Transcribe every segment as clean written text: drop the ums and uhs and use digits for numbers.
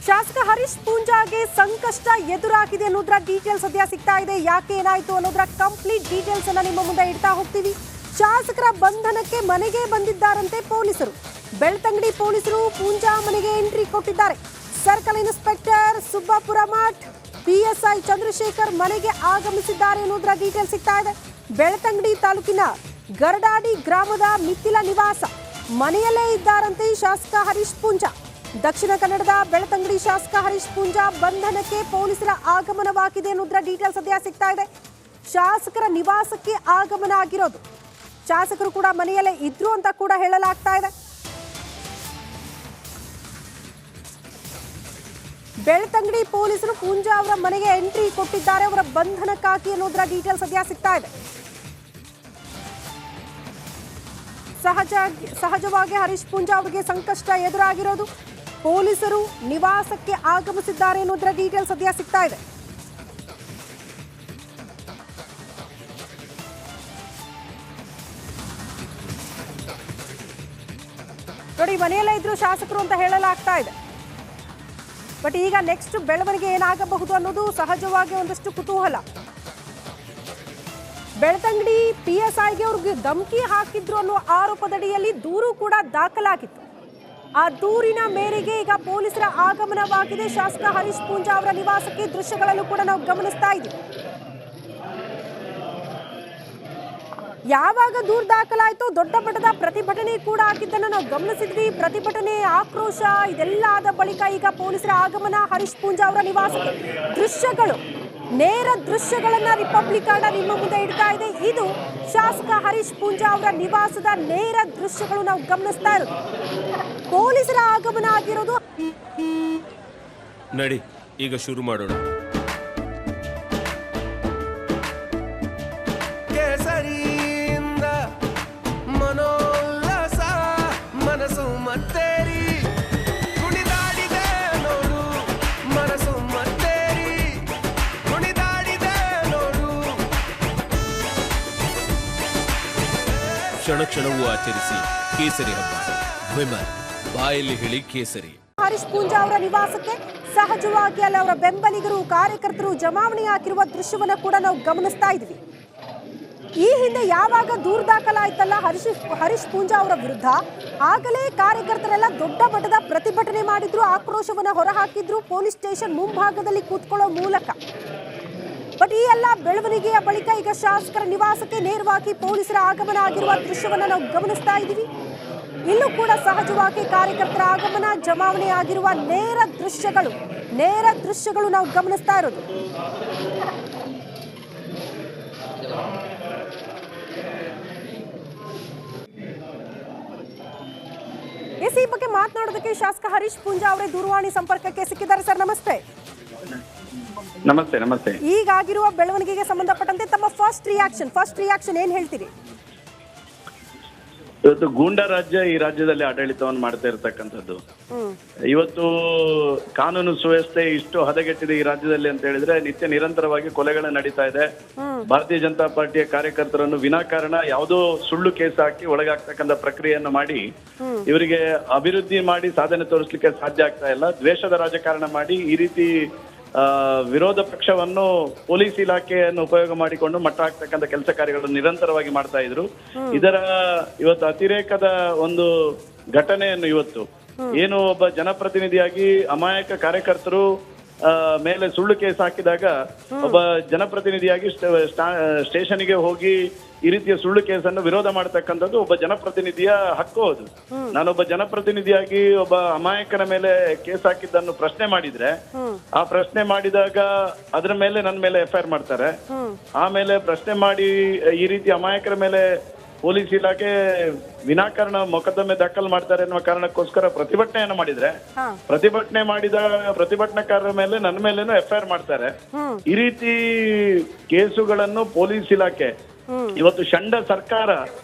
ಶಾಸಕ ಹರೀಶ್ ಪೂಂಜಾಗೆ ಸಂಕಷ್ಟ ಎದುರಾಗಿದೆ ಅನ್ನೋದ್ರ ಡೀಟೇಲ್ಸ್ ಸದ್ಯ ಸಿಗ್ತಾ ಇದೆ. ಯಾಕೆ ಏನಾಯ್ತು ಅನ್ನೋದ್ರ ಕಂಪ್ಲೀಟ್ ಡೀಟೇಲ್ಸ್ ಅನ್ನ ನಿಮ್ಮ ಮುಂದೆ ಇಡ್ತಾ ಹೋಗ್ತೀವಿ. ಶಾಸಕರ ಬಂಧನಕ್ಕೆ ಮನೆಗೆ ಬಂದಿದ್ದಾರಂತೆ ಪೊಲೀಸರು. ಬೆಳ್ತಂಗಡಿ ಪೊಲೀಸರು ಪೂಂಜಾ ಮನೆಗೆ ಎಂಟ್ರಿ ಕೊಟ್ಟಿದ್ದಾರೆ. Circle inspector Subbapura Math, PSI Chandrashekar ಮನೆಗೆ ಆಗಮಿಸಿದ್ದಾರೆ ಅನ್ನೋದ್ರ ಡೀಟೇಲ್ಸ್ ಸಿಗ್ತಾ ಇದೆ. ಬೆಳ್ತಂಗಡಿ ತಾಲೂಕಿನ ಗರಡಾಡಿ ಗ್ರಾಮದ ಮಿಥಿಲ ನಿವಾಸ ಮನೆಯಲ್ಲೇ ಇದ್ದಾರಂತೆ ಶಾಸಕ ಹರೀಶ್ ಪೂಂಜಾ. ದಕ್ಷಿಣ ಕನ್ನಡದ ಬೆಳ್ತಂಗಡಿ ಶಾಸಕ ಹರೀಶ್ ಪೂಂಜಾ ಬಂಧನಕ್ಕೆ ಪೊಲೀಸರ ಆಗಮನವಾಗಿದೆ ಅನ್ನೋದ್ರ ಡೀಟೇಲ್ಸ್ ಸದ್ಯ ಸಿಗ್ತಾ ಇದೆ. ಶಾಸಕರ ನಿವಾಸಕ್ಕೆ ಆಗಮನ ಆಗಿರೋದು. ಶಾಸಕರು ಕೂಡ ಮನೆಯಲ್ಲೇ ಇದ್ರು ಅಂತ ಕೂಡ ಹೇಳಲಾಗ್ತಾ ಇದೆ. ಬೆಳ್ತಂಗಡಿ ಪೊಲೀಸರು ಪೂಂಜಾ ಅವರ ಮನೆಗೆ ಎಂಟ್ರಿ ಕೊಟ್ಟಿದ್ದಾರೆ. ಅವರ ಬಂಧನಕ್ಕಾಗಿ ಅನ್ನೋದ್ರ ಡೀಟೇಲ್ಸ್ ಸದ್ಯ ಸಿಗ್ತಾ ಇದೆ. ಸಹಜವಾಗಿ ಹರೀಶ್ ಪೂಂಜಾ ಅವರಿಗೆ ಸಂಕಷ್ಟ ಎದುರಾಗಿರೋದು. ಪೊಲೀಸರು ನಿವಾಸಕ್ಕೆ ಆಗಮಿಸಿದ್ದಾರೆ ಅನ್ನೋದ್ರ ಡೀಟೇಲ್ಸ್ ಸದ್ಯ ಸಿಗ್ತಾ ಇದೆ. ನೋಡಿ, ಮನೆಯಲ್ಲೇ ಇದ್ರು ಶಾಸಕರು ಅಂತ ಹೇಳಲಾಗ್ತಾ ಇದೆ. ಬಟ್ ಈಗ ನೆಕ್ಸ್ಟ್ ಬೆಳವಣಿಗೆ ಏನಾಗಬಹುದು ಅನ್ನೋದು ಸಹಜವಾಗಿ ಒಂದಷ್ಟು ಕುತೂಹಲ. ಬೆಳ್ತಂಗಡಿ ಪಿಎಸ್ಐಗೆ ಅವ್ರಿಗೆ ಧಮಕಿ ಹಾಕಿದ್ರು ಅನ್ನೋ ಆರೋಪದಡಿಯಲ್ಲಿ ದೂರು ಕೂಡ ದಾಖಲಾಗಿತ್ತು. ಆ ದೂರಿನ ಮೇರೆಗೆ ಈಗ ಪೊಲೀಸರ ಆಗಮನವಾಗಿದೆ ಶಾಸಕ ಹರೀಶ್ ಪೂಂಜಾ ಅವರ ನಿವಾಸಕ್ಕೆ. ದೃಶ್ಯಗಳಲ್ಲೂ ಕೂಡ ನಾವು ಗಮನಿಸ್ತಾ ಇದ್ದೀವಿ. ಯಾವಾಗ ದೂರು ದಾಖಲಾಯಿತು ದೊಡ್ಡ ಮಟ್ಟದ ಪ್ರತಿಭಟನೆ ಕೂಡ ಆಗಿದ್ದನ್ನು ನಾವು ಗಮನಿಸಿದ್ವಿ. ಪ್ರತಿಭಟನೆ, ಆಕ್ರೋಶ ಇದೆಲ್ಲ ಆದ ಬಳಿಕ ಈಗ ಪೊಲೀಸರ ಆಗಮನ ಹರೀಶ್ ಪೂಂಜಾ ಅವರ ನಿವಾಸಕ್ಕೆ. ದೃಶ್ಯಗಳು, ನೇರ ದೃಶ್ಯಗಳನ್ನ ರಿಪಬ್ಲಿಕ್ ಕನ್ನಡ ನಿಮ್ಮ ಮುಂದೆ ಇಡ್ತಾ ಇದೆ. ಇದು ಶಾಸಕ ಹರೀಶ್ ಪೂಂಜಾ ಅವರ ನಿವಾಸದ ನೇರ ದೃಶ್ಯಗಳು ನಾವು ಗಮನಿಸ್ತಾ ಇರೋದು. ಪೊಲೀಸರ ಆಗಮನ ಆಗಿರೋದು. ನಡಿ ಈಗ ಶುರು ಮಾಡೋಣ. ಕೇಸರಿಯಿಂದ ಮನೋಲ್ಲಾಸ ಮನಸ್ಸು ಮತ್ತೇರಿ ಕುಣಿದಾಡಿದೆ ನೋಡು, ಮನಸ್ಸು ಮತ್ತೇರಿ ಕುಣಿದಾಡಿದೆ ನೋಡು. ಕ್ಷಣ ಕ್ಷಣವೂ ಆಚರಿಸಿ ಕೇಸರಿ ಹಬ್ಬ. ವಿಮಲ್ ಬಾಯಲ್ಲಿ ಹೇಳಿ ಕೇಸರಿ. ಹರೀಶ್ ಪೂಂಜಾ ಅವರ ನಿವಾಸಕ್ಕೆ ಸಹಜವಾಗಿ ಅಲ್ಲಿ ಅವರ ಬೆಂಬಲಿಗರು, ಕಾರ್ಯಕರ್ತರು ಜಮಾವಣೆ ಹಾಕಿರುವ ದೃಶ್ಯವನ್ನ ಕೂಡ ನಾವು ಗಮನಿಸ್ತಾ ಇದ್ವಿ. ಈ ಹಿಂದೆ ಯಾವಾಗ ದೂರು ದಾಖಲಾಯ್ತಲ್ಲ ಹರೀಶ್ ಪೂಂಜಾ ಅವರ ವಿರುದ್ಧ, ಆಗಲೇ ಕಾರ್ಯಕರ್ತರೆಲ್ಲ ದೊಡ್ಡ ಮಟ್ಟದ ಪ್ರತಿಭಟನೆ ಮಾಡಿದ್ರು, ಆಕ್ರೋಶವನ್ನ ಹೊರಹಾಕಿದ್ರು ಪೊಲೀಸ್ ಸ್ಟೇಷನ್ ಮುಂಭಾಗದಲ್ಲಿ ಕೂತ್ಕೊಳ್ಳೋ ಮೂಲಕ. ಬಟ್ ಈ ಎಲ್ಲ ಬೆಳವಣಿಗೆಯ ಬಳಿಕ ಈಗ ಶಾಸಕರ ನಿವಾಸಕ್ಕೆ ನೇರವಾಗಿ ಪೊಲೀಸರ ಆಗಮನ ಆಗಿರುವ ದೃಶ್ಯವನ್ನ ನಾವು ಗಮನಿಸ್ತಾ ಇದ್ದೀವಿ. ಇಲ್ಲೂ ಕೂಡ ಸಹಜವಾಗಿ ಕಾರ್ಯಕರ್ತರ ಆಗಮನ, ಜಮಾವಣೆ ಆಗಿರುವ ನೇರ ದೃಶ್ಯಗಳು ನಾವು ಗಮನಿಸ್ತಾ ಇರೋದು. ಈ ಬಗ್ಗೆ ಮಾತನಾಡೋದಕ್ಕೆ ಶಾಸಕ ಹರೀಶ್ ಪೂಂಜಾ ಅವರೇ ದೂರವಾಣಿ ಸಂಪರ್ಕಕ್ಕೆ ಸಿಕ್ಕಿದ್ದಾರೆ. ಸರ್ ನಮಸ್ತೆ. ನಮಸ್ತೆ. ನಮಸ್ತೆ. ಈಗಾಗಿರುವ ಬೆಳವಣಿಗೆಗೆ ಸಂಬಂಧಪಟ್ಟಂತೆ ತಮ್ಮ ಫಸ್ಟ್ ರಿಯಾಕ್ಷನ್ ಏನ್ ಹೇಳ್ತೀರಿ? ಇವತ್ತು ಗೂಂಡಾ ರಾಜ್ಯ ಈ ರಾಜ್ಯದಲ್ಲಿ ಆಡಳಿತವನ್ನು ಮಾಡ್ತಾ ಇರತಕ್ಕಂಥದ್ದು. ಇವತ್ತು ಕಾನೂನು ಸುವ್ಯವಸ್ಥೆ ಇಷ್ಟು ಹದಗೆಟ್ಟಿದೆ ಈ ರಾಜ್ಯದಲ್ಲಿ ಅಂತ ಹೇಳಿದ್ರೆ ನಿತ್ಯ ನಿರಂತರವಾಗಿ ಕೊಲೆಗಳು ನಡೀತಾ ಇದೆ. ಭಾರತೀಯ ಜನತಾ ಪಾರ್ಟಿಯ ಕಾರ್ಯಕರ್ತರನ್ನು ವಿನಾಕಾರಣ ಯಾವುದೋ ಸುಳ್ಳು ಕೇಸ್ ಹಾಕಿ ಒಳಗಾಗ್ತಕ್ಕಂಥ ಪ್ರಕ್ರಿಯೆಯನ್ನು ಮಾಡಿ ಇವರಿಗೆ ಅಭಿವೃದ್ಧಿ ಮಾಡಿ ಸಾಧನೆ ತೋರಿಸಲಿಕ್ಕೆ ಸಾಧ್ಯ ಆಗ್ತಾ ಇಲ್ಲ. ದ್ವೇಷದ ರಾಜಕಾರಣ ಮಾಡಿ ಈ ರೀತಿ ವಿರೋಧ ಪಕ್ಷವನ್ನು ಪೊಲೀಸ್ ಇಲಾಖೆಯನ್ನು ಉಪಯೋಗ ಮಾಡಿಕೊಂಡು ಮಟ್ಟ ಹಾಕ್ತಕ್ಕಂಥ ಕೆಲಸ ಕಾರ್ಯಗಳನ್ನು ನಿರಂತರವಾಗಿ ಮಾಡ್ತಾ ಇದ್ರು. ಇದರ ಇವತ್ತು ಅತಿರೇಕದ ಒಂದು ಘಟನೆಯನ್ನು ಇವತ್ತು ಏನು ಒಬ್ಬ ಜನಪ್ರತಿನಿಧಿಯಾಗಿ ಅಮಾಯಕ ಕಾರ್ಯಕರ್ತರು ಮೇಲೆ ಸುಳ್ಳು ಕೇಸ್ ಹಾಕಿದಾಗ ಒಬ್ಬ ಜನಪ್ರತಿನಿಧಿಯಾಗಿ ಸ್ಟೇಷನ್ಗೆ ಹೋಗಿ ಈ ರೀತಿಯ ಸುಳ್ಳು ಕೇಸನ್ನು ವಿರೋಧ ಮಾಡತಕ್ಕಂಥದ್ದು ಒಬ್ಬ ಜನಪ್ರತಿನಿಧಿಯ ಹಕ್ಕು. ಅದು ನಾನೊಬ್ಬ ಜನಪ್ರತಿನಿಧಿಯಾಗಿ ಒಬ್ಬ ಅಮಾಯಕನ ಮೇಲೆ ಕೇಸ್ ಹಾಕಿದ್ದನ್ನು ಪ್ರಶ್ನೆ ಮಾಡಿದ್ರೆ ಆ ಪ್ರಶ್ನೆ ಮಾಡಿದಾಗ ಅದರ ಮೇಲೆ ನನ್ನ ಮೇಲೆ FIR ಮಾಡ್ತಾರೆ. ಆಮೇಲೆ ಪ್ರಶ್ನೆ ಮಾಡಿ ಈ ರೀತಿ ಅಮಾಯಕರ ಮೇಲೆ ಪೊಲೀಸ್ ಇಲಾಖೆ ವಿನಾಕಾರಣ ಮೊಕದ್ದಮೆ ದಾಖಲು ಮಾಡ್ತಾರೆ ಅನ್ನುವ ಕಾರಣಕ್ಕೋಸ್ಕರ ಪ್ರತಿಭಟನೆಯನ್ನು ಮಾಡಿದ್ರೆ ಪ್ರತಿಭಟನೆ ಮಾಡಿದ ಪ್ರತಿಭಟನಾಕಾರರ ಮೇಲೆ ನನ್ನ ಮೇಲೇನು FIR ಮಾಡ್ತಾರೆ. ಈ ರೀತಿ ಕೇಸುಗಳನ್ನು ಪೊಲೀಸ್ ಇಲಾಖೆ ಇವತ್ತು ಷಂಡ ಸರ್ಕಾರ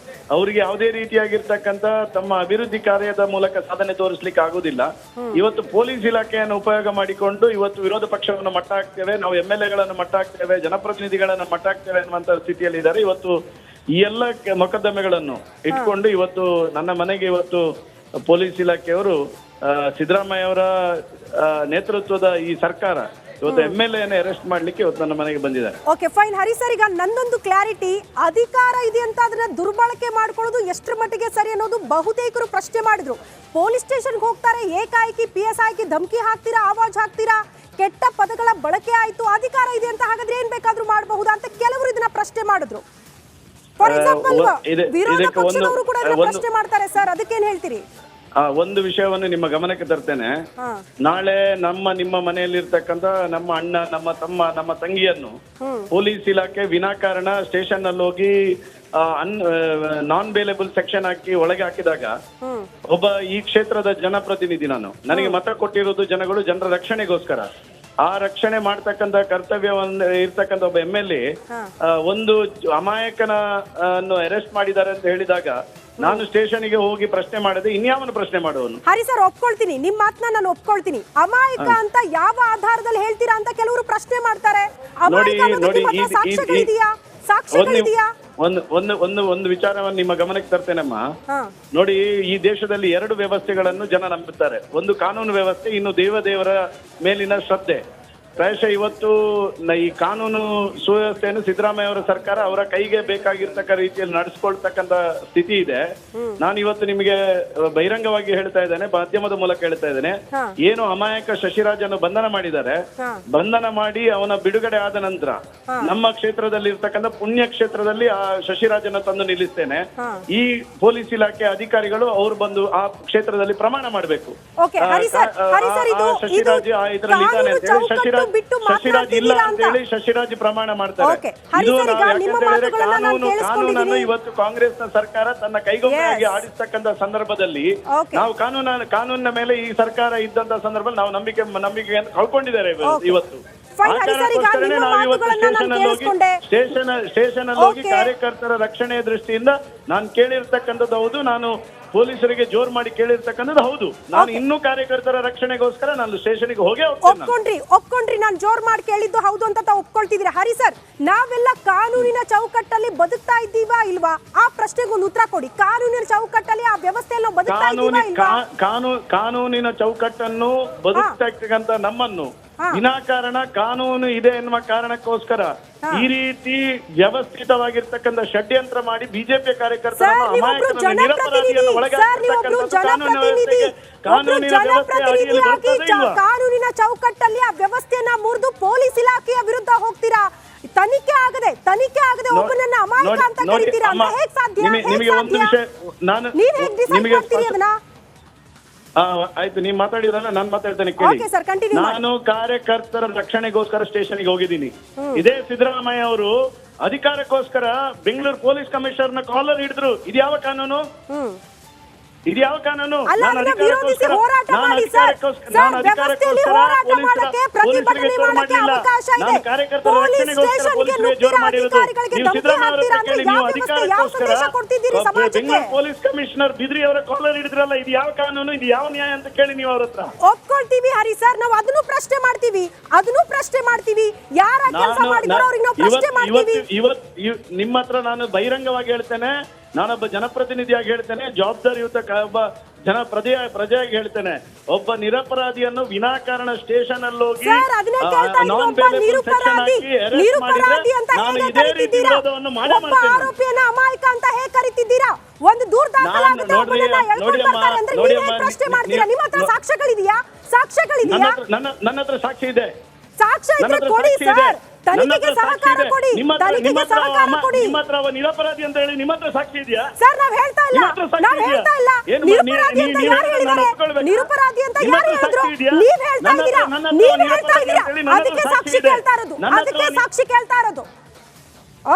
ಅವರಿಗೆ ಯಾವುದೇ ರೀತಿಯಾಗಿರ್ತಕ್ಕಂಥ ತಮ್ಮ ಅಭಿವೃದ್ಧಿ ಕಾರ್ಯದ ಮೂಲಕ ಸಾಧನೆ ತೋರಿಸ್ಲಿಕ್ಕೆ ಆಗುದಿಲ್ಲ. ಇವತ್ತು ಪೊಲೀಸ್ ಇಲಾಖೆಯನ್ನು ಉಪಯೋಗ ಮಾಡಿಕೊಂಡು ಇವತ್ತು ವಿರೋಧ ಪಕ್ಷವನ್ನು ಮಟ್ಟ ಹಾಕ್ತೇವೆ, ನಾವು MLA ಮಟ್ಟ ಹಾಕ್ತೇವೆ, ಜನಪ್ರತಿನಿಧಿಗಳನ್ನು ಮಟ್ಟ ಹಾಕ್ತೇವೆ ಅನ್ನುವಂತ ಸ್ಥಿತಿಯಲ್ಲಿ ಇದ್ದಾರೆ. ಇವತ್ತು ಈ ಎಲ್ಲ ಮೊಕದ್ದಮೆಗಳನ್ನು ಇಟ್ಕೊಂಡು ಇವತ್ತು ನನ್ನ ಮನೆಗೆ ಇವತ್ತು ಪೊಲೀಸ್ ಇಲಾಖೆಯವರು ಸಿದ್ದರಾಮಯ್ಯ ಅವರ ನೇತೃತ್ವದ ಈ ಸರ್ಕಾರ ಇವತ್ತು MLA ಅರೆಸ್ಟ್ ಮಾಡ್ಲಿಕ್ಕೆ ಇವತ್ತು ನನ್ನ ಮನೆಗೆ ಬಂದಿದ್ದಾರೆ. Okay fine. ಹರಿ ಸರ್, ಈಗ ನನ್ನೊಂದು ಕ್ಲಾರಿಟಿ, ಅಧಿಕಾರ ಇದೆ ಅಂತ ಅದನ್ನ ದುರ್ಬಳಕೆ ಮಾಡ್ಕೊಳ್ಳೋದು ಎಷ್ಟರ ಮಟ್ಟಿಗೆ ಸರಿ ಅನ್ನೋದು ಬಹುತೇಕರು ಪ್ರಶ್ನೆ ಮಾಡಿದ್ರು. ಪೊಲೀಸ್ ಸ್ಟೇಷನ್ಗೆ ಹೋಗ್ತಾರೆ, ಏಕಾಏಕಿ PSIಗೆ ಧಮಕಿ ಹಾಕ್ತೀರಾ, ಆವಾಜ್ ಹಾಕ್ತೀರಾ, ಕೆಟ್ಟ ಪದಗಳ ಬಳಕೆ ಆಯ್ತು, ಅಧಿಕಾರ ಇದೆ ಅಂತ ಹಾಗಾದ್ರೆ ಏನ್ ಬೇಕಾದ್ರೂ ಮಾಡಬಹುದಾ ಅಂತ ಕೆಲವರು ಇದನ್ನ ಪ್ರಶ್ನೆ ಮಾಡಿದ್ರು. ಫಾರ್ ಎಕ್ಸಾಂಪಲ್ ವಿರೋಧ ಪಕ್ಷದವರು ಕೂಡ ಇದನ್ನ ಪ್ರಶ್ನೆ ಮಾಡ್ತಾರೆ ಸರ್, ಅದಕ್ಕೇನ್ ಹೇಳ್ತೀರಿ? ಒಂದು ವಿಷಯವನ್ನು ನಿಮ್ಮ ಗಮನಕ್ಕೆ ತರ್ತೇನೆ. ನಾಳೆ ನಿಮ್ಮ ಮನೆಯಲ್ಲಿರ್ತಕ್ಕಂಥ ನಮ್ಮ ಅಣ್ಣ, ನಮ್ಮ ತಮ್ಮ, ನಮ್ಮ ತಂಗಿಯನ್ನು ಪೊಲೀಸ್ ಇಲಾಖೆ ವಿನಾಕಾರಣ ಸ್ಟೇಷನ್ ನಲ್ಲಿ ಹೋಗಿ ನಾನ್ ಬೇಲೇಬಲ್ ಸೆಕ್ಷನ್ ಹಾಕಿ ಒಳಗೆ ಹಾಕಿದಾಗ ಒಬ್ಬ ಈ ಕ್ಷೇತ್ರದ ಜನಪ್ರತಿನಿಧಿ ನನಗೆ ಮತ ಕೊಟ್ಟಿರೋದು ಜನರ ರಕ್ಷಣೆಗೋಸ್ಕರ. ಆ ರಕ್ಷಣೆ ಮಾಡ್ತಕ್ಕಂಥ ಕರ್ತವ್ಯವನ್ನು ಇರ್ತಕ್ಕಂಥ ಒಬ್ಬ MLA ಒಂದು ಅಮಾಯಕನ ಅರೆಸ್ಟ್ ಮಾಡಿದ್ದಾರೆ ಅಂತ ಹೇಳಿದಾಗ ನಾನು ಸ್ಟೇಷನ್ಗೆ ಹೋಗಿ ಪ್ರಶ್ನೆ ಮಾಡದೆ ಇನ್ಯಾವನು ಪ್ರಶ್ನೆ ಮಾಡುವನು? ಹರಿ ಸರ್, ಒಪ್ಕೊಳ್ತೀನಿ, ನಿಮ್ ಮಾತನ್ನ ನಾನು ಒಪ್ಕೊಳ್ತೀನಿ. ಅಮಾಯಕ ಅಂತ ಯಾವ ಆಧಾರದಲ್ಲಿ ಹೇಳ್ತೀರಾ ಅಂತ ಕೆಲವರು ಪ್ರಶ್ನೆ ಮಾಡ್ತಾರೆ. ಒಂದು ವಿಚಾರವನ್ನು ನಿಮ್ಮ ಗಮನಕ್ಕೆ ತರ್ತೇನಮ್ಮ. ನೋಡಿ, ಈ ದೇಶದಲ್ಲಿ 2 ವ್ಯವಸ್ಥೆಗಳನ್ನು ಜನ ನಂಬುತ್ತಾರೆ. ಒಂದು ಕಾನೂನು ವ್ಯವಸ್ಥೆ, ಇನ್ನು ದೇವರ ಮೇಲಿನ ಶ್ರದ್ಧೆ. ಪ್ರಾಯಶಃ ಇವತ್ತು ಈ ಕಾನೂನು ಸುವ್ಯವಸ್ಥೆಯನ್ನು ಸಿದ್ದರಾಮಯ್ಯ ಅವರ ಸರ್ಕಾರ ಅವರ ಕೈಗೆ ಬೇಕಾಗಿರ್ತಕ್ಕ ರೀತಿಯಲ್ಲಿ ನಡೆಸ್ಕೊಳ್ತಕ್ಕಂತ ಸ್ಥಿತಿ ಇದೆ. ನಾನು ಇವತ್ತು ನಿಮಗೆ ಬಹಿರಂಗವಾಗಿ ಹೇಳ್ತಾ ಇದ್ದೇನೆ, ಮಾಧ್ಯಮದ ಮೂಲಕ ಹೇಳ್ತಾ ಇದ್ದೇನೆ, ಏನು ಅಮಾಯಕ ಶಶಿರಾಜನ್ನು ಬಂಧನ ಮಾಡಿದ್ದಾರೆ, ಬಂಧನ ಮಾಡಿ ಅವನ ಬಿಡುಗಡೆ ಆದ ನಂತರ ನಮ್ಮ ಕ್ಷೇತ್ರದಲ್ಲಿ ಇರ್ತಕ್ಕಂಥ ಪುಣ್ಯ ಕ್ಷೇತ್ರದಲ್ಲಿ ಆ ಶಶಿರಾಜನ ತಂದು ನಿಲ್ಲಿಸ್ತೇನೆ. ಈ ಪೊಲೀಸ್ ಇಲಾಖೆ ಅಧಿಕಾರಿಗಳು ಅವರು ಬಂದು ಆ ಕ್ಷೇತ್ರದಲ್ಲಿ ಪ್ರಮಾಣ ಮಾಡಬೇಕು. ಶಶಿರಾಜ್ ಇದರಲ್ಲಿ ಇದ್ದಾನೆ ಅಂತ ಹೇಳಿ ಶಶಿರಾಜ್ ಇಲ್ಲ ಅಂತ ಹೇಳಿ ಶಶಿರಾಜ್ ಪ್ರಮಾಣ ಮಾಡ್ತಾರೆ. ಕಾನೂನನ್ನು ಇವತ್ತು ಕಾಂಗ್ರೆಸ್ನ ಸರ್ಕಾರ ತನ್ನ ಕೈಗೊಂಬೆಯಾಗಿ ಆಡಿಸ್ತಕ್ಕಂಥ ಸಂದರ್ಭದಲ್ಲಿ ನಾವು ಕಾನೂನಿನ ಮೇಲೆ ಈ ಸರ್ಕಾರ ಇದ್ದಂತ ಸಂದರ್ಭದಲ್ಲಿ ನಾವು ನಂಬಿಕೆಯನ್ನು ಕಳ್ಕೊಂಡಿದ್ದಾರೆ ಇವತ್ತು. ಸ್ಟೇಷನ್ ಅಲ್ಲಿ ಹೋಗಿ ಕಾರ್ಯಕರ್ತರ ರಕ್ಷಣೆಯ ದೃಷ್ಟಿಯಿಂದ ನಾನು ಕೇಳಿರ್ತಕ್ಕಂಥದ್ದು ಹೌದು, ನಾನು ಪೊಲೀಸರಿಗೆ ಜೋರ್ ಮಾಡಿ ಕೇಳಿರ್ತಕ್ಕಂಥದ್ದು ಹೌದು. ನಾನು ಇನ್ನೂ ಕಾರ್ಯಕರ್ತರ ರಕ್ಷಣೆಗೋಸ್ಕರ ನಾನು ಸ್ಟೇಷನ್ಗೆ ಹೋಗೇ ಒಪ್ಕೊಂಡ್ರಿ ನಾನು ಜೋರ್ ಮಾಡಿ ಕೇಳಿದ್ದು ಹೌದು ಅಂತ ಒಪ್ಕೊಳ್ತಿದ್ದೀರಾ. ಹರಿ ಸರ್, ನಾವೆಲ್ಲ ಕಾನೂನಿನ ಚೌಕಟ್ಟಲ್ಲಿ ಬದುಕ್ತಾ ಇದ್ದೀವಾ ಇಲ್ವಾ ಆ ಪ್ರಶ್ನೆಗೂ ಉತ್ತರ ಕೊಡಿ. ಕಾನೂನಿನ ಚೌಕಟ್ಟಲ್ಲಿ ಆ ವ್ಯವಸ್ಥೆಯಲ್ಲಿ ಬದುಕ್ತಾ ಇದ್ದೀವಾ ಇಲ್ವಾ? ಕಾನೂನಿನ ಚೌಕಟ್ಟನ್ನು ಬದುಕ್ತಕ್ಕಂಥ ನಮ್ಮನ್ನು ವಿನಾಕಾರಣ ಕಾನೂನು ಇದೆ ಎನ್ನುವ ಕಾರಣಕ್ಕೋಸ್ಕರ ಈ ರೀತಿ ವ್ಯವಸ್ಥಿತವಾಗಿರ್ತಕ್ಕಂಥ ಷಡ್ಯಂತ್ರ ಮಾಡಿ ಬಿಜೆಪಿ ಕಾರ್ಯಕರ್ತರನ್ನು ಅಮಾಯಕರನ್ನು ನಿರಪರಾಧಿಯನ್ನು ಕಾನೂನಿನ ಚೌಕಟ್ಟಲ್ಲಿ ಆ ವ್ಯವಸ್ಥೆಯನ್ನ ಮುರಿದು ಪೊಲೀಸ್ ಇಲಾಖೆಯ ವಿರುದ್ಧ ಹೋಗ್ತೀರಾ? ತನಿಖೆ ಆಗದೆ ಒಬ್ಬನನ್ನ ಅಮಾಯಕ ಅಂತ ಕರೀತೀರಾ? ಹೇಗೆ ಸಾಧ್ಯ? ನಿಮಗೆ ಒಂದು ವಿಷಯ ನೀವ್ ಹೇಗೆ ಡಿಸೈಡ್ ಮಾಡ್ತೀರಿ ಅದನ್ನ? ಆಯ್ತು, ನೀವು ಮಾತಾಡಿದ್ರಲ್ಲ, ನಾನು ಮಾತಾಡ್ತೇನೆ ಕೇಳಿ. ನಾನು ಕಾರ್ಯಕರ್ತರ ರಕ್ಷಣೆಗೋಸ್ಕರ ಸ್ಟೇಷನ್ಗೆ ಹೋಗಿದ್ದೀನಿ. ಇದೇ ಸಿದ್ದರಾಮಯ್ಯ ಅವರು ಅಧಿಕಾರಕ್ಕೋಸ್ಕರ ಬೆಂಗಳೂರು ಪೊಲೀಸ್ ಕಮಿಷನರ್ನ ಕಾಲರ್ ಹಿಡಿದ್ರು. ಇದ್ಯಾವ ಕಾನೂನು? ಪೊಲೀಸ್ ಕಮಿಷನರ್ ಬಿದ್ರಿ ಅವರ ಕಾಲರ್ ಹಿಡಿದ್ರಲ್ಲ, ಇದು ಯಾವ ಕಾನೂನು, ಇದು ಯಾವ ನ್ಯಾಯ ಅಂತ ಕೇಳಿ ನೀವು ಅವ್ರ ಹತ್ರ. ಒಪ್ಕೊಳ್ತೀವಿ ಹರಿ ಸರ್, ನಾವು ಅದನ್ನು ಪ್ರಶ್ನೆ ಮಾಡ್ತೀವಿ. ಯಾರ ಕೆಲಸ ಮಾಡಿದ್ರು ಅವ್ರಿಗೆ ನಾವು ಪ್ರಶ್ನೆ ಮಾಡ್ತೀವಿ. ನಿಮ್ಮ ಹತ್ರ ನಾನು ಬಹಿರಂಗವಾಗಿ ಹೇಳ್ತೇನೆ, ನಾನೊಬ್ಬ ಜನಪ್ರತಿನಿಧಿಯಾಗಿ ಹೇಳ್ತೇನೆ, ಜವಾಬ್ದಾರಿಯುತ ಒಬ್ಬ ಪ್ರಜೆಯಾಗಿ ಹೇಳ್ತೇನೆ, ಒಬ್ಬ ನಿರಪರಾಧಿಯನ್ನು ವಿನಾಕಾರಣ ಸ್ಟೇಷನ್ ಅಲ್ಲಿ ಹೋಗಿ ನಾನ್ ಬೇಲೇಬಲ್ ಸೆಕ್ಷನ್ ಹಾಕಿ ಅರೆಸ್ಟ್ ಮಾಡಿದ್ರೆ ನಾನು ಇದೇ ರೀತಿ ವಿರೋಧವನ್ನು ಮಾಡೇ ಮಾಡ್ತೇನೆ. ಆರೋಪಿಯನ್ನ ಅಮಾಯಕ ಅಂತ ಹೇಗೆ ಕರೀತಿದ್ದೀರಾ? ಒಂದು ದೂರ ದಾಖಲಾಗುತ್ತೆ, ಒಬ್ಬನನ್ನ ಎಳ್ಕೊಂಡು ಬರ್ತಾರೆ ಅಂದ್ರೆ ನೀವು ಹೇಗೆ ಪ್ರಶ್ನೆ ಮಾಡ್ತೀರಾ? ನಿಮ್ಮ ಹತ್ರ ಸಾಕ್ಷ್ಯಗಳಿದೆಯಾ? ನನ್ನ ಹತ್ರ ಸಾಕ್ಷಿ ಇದೆ. ಸಾಕ್ಷ್ಯ ಇದ್ರೆ ಕೊಡಿ ಸರ್, ತನಿಖೆಗೆ ಸಹಕಾರ ಕೊಡಿ. ನಿಮ್ಮ ಹತ್ರ ನಿರಪರಾಧಿ ಅಂತ ಹೇಳಿ ನಿಮ್ಮ ಹತ್ರ ಸಾಕ್ಷಿ ಇದೆಯಾ ಸರ್? ನಾವ್ ಹೇಳ್ತಾ ಇಲ್ಲ ನಿರಪರಾಧಿ ಅಂತ ಯಾರು ಹೇಳಿದ್ದಾರೆ? ನಿರಪರಾಧಿ ಅಂತ ಯಾರು ಹೇಳಿದ್ರು? ನೀವ್ ಹೇಳ್ತಾ ಇದ್ದೀರಾ, ಅದಕ್ಕೆ ಸಾಕ್ಷಿ ಕೇಳ್ತಾ ಇರೋದು.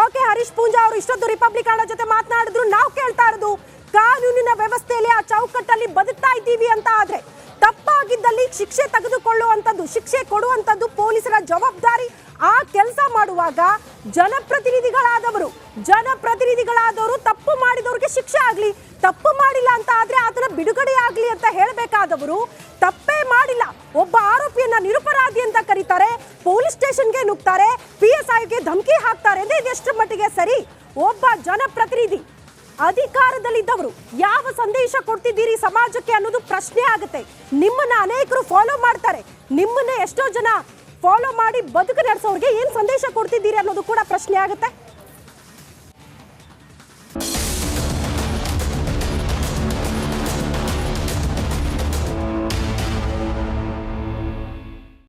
ಓಕೆ, ಹರೀಶ್ ಪೂಂಜಾ ಅವರು ಇಷ್ಟೊಂದು ರಿಪಬ್ಲಿಕ್ ಕನ್ನಡ ಜೊತೆ ಮಾತನಾಡಿದ್ರು. ನಾವು ಕೇಳ್ತಾ ಇರೋದು, ಕಾನೂನಿನ ವ್ಯವಸ್ಥೆಯಲ್ಲಿ ಆ ಚೌಕಟ್ಟಲ್ಲಿ ಬದುಕ್ತಾ ಇದ್ದೀವಿ ಅಂತ ಆದ್ರೆ ತಪ್ಪಾಗಿದ್ದಲ್ಲಿ ಶಿಕ್ಷೆ ತೆಗೆದುಕೊಳ್ಳುವಂಥದ್ದು, ಶಿಕ್ಷೆ ಕೊಡುವಂಥದ್ದು ಪೊಲೀಸರ ಜವಾಬ್ದಾರಿ. ಆ ಕೆಲಸ ಮಾಡುವಾಗ ಜನಪ್ರತಿನಿಧಿಗಳಾದವರು ತಪ್ಪು ಮಾಡಿದವ್ರಿಗೆ ಶಿಕ್ಷೆ ಆಗ್ಲಿ, ತಪ್ಪು ಮಾಡಿಲ್ಲ ಅಂತ ಆದ್ರೆ ಅದನ್ನ ಬಿಡುಗಡೆ ಆಗ್ಲಿ ಅಂತ ಹೇಳಬೇಕಾದವರು ತಪ್ಪೇ ಮಾಡಿಲ್ಲ, ಒಬ್ಬ ಆರೋಪಿಯನ್ನ ನಿರಪರಾಧಿ ಅಂತ ಕರೀತಾರೆ, ಪೊಲೀಸ್ ಸ್ಟೇಷನ್ಗೆ ನುಗ್ತಾರೆ, PSIಗೆ ಧಮಕಿ ಹಾಕ್ತಾರೆ ಅಂದ್ರೆ ಇದೆಷ್ಟು ಮಟ್ಟಿಗೆ ಸರಿ? ಒಬ್ಬ ಜನಪ್ರತಿನಿಧಿ ಅಧಿಕಾರದಲ್ಲಿದ್ದವರು ಯಾವ ಸಂದೇಶ ಕೊಡ್ತಿದ್ದೀರಿ ಸಮಾಜಕ್ಕೆ ಅನ್ನೋದು ಪ್ರಶ್ನೆ ಆಗುತ್ತೆ. ನಿಮ್ಮನ್ನ ಅನೇಕರು ಫಾಲೋ ಮಾಡ್ತಾರೆ. ನಿಮ್ಮನ್ನ ಎಷ್ಟೋ ಜನ ಫಾಲೋ ಮಾಡಿ ಬದುಕು ನಡೆಸೋರಿಗೆ ಏನ್ ಸಂದೇಶ ಕೊಡ್ತಿದ್ದೀರಿ ಅನ್ನೋದು ಕೂಡ ಪ್ರಶ್ನೆ ಆಗುತ್ತೆ.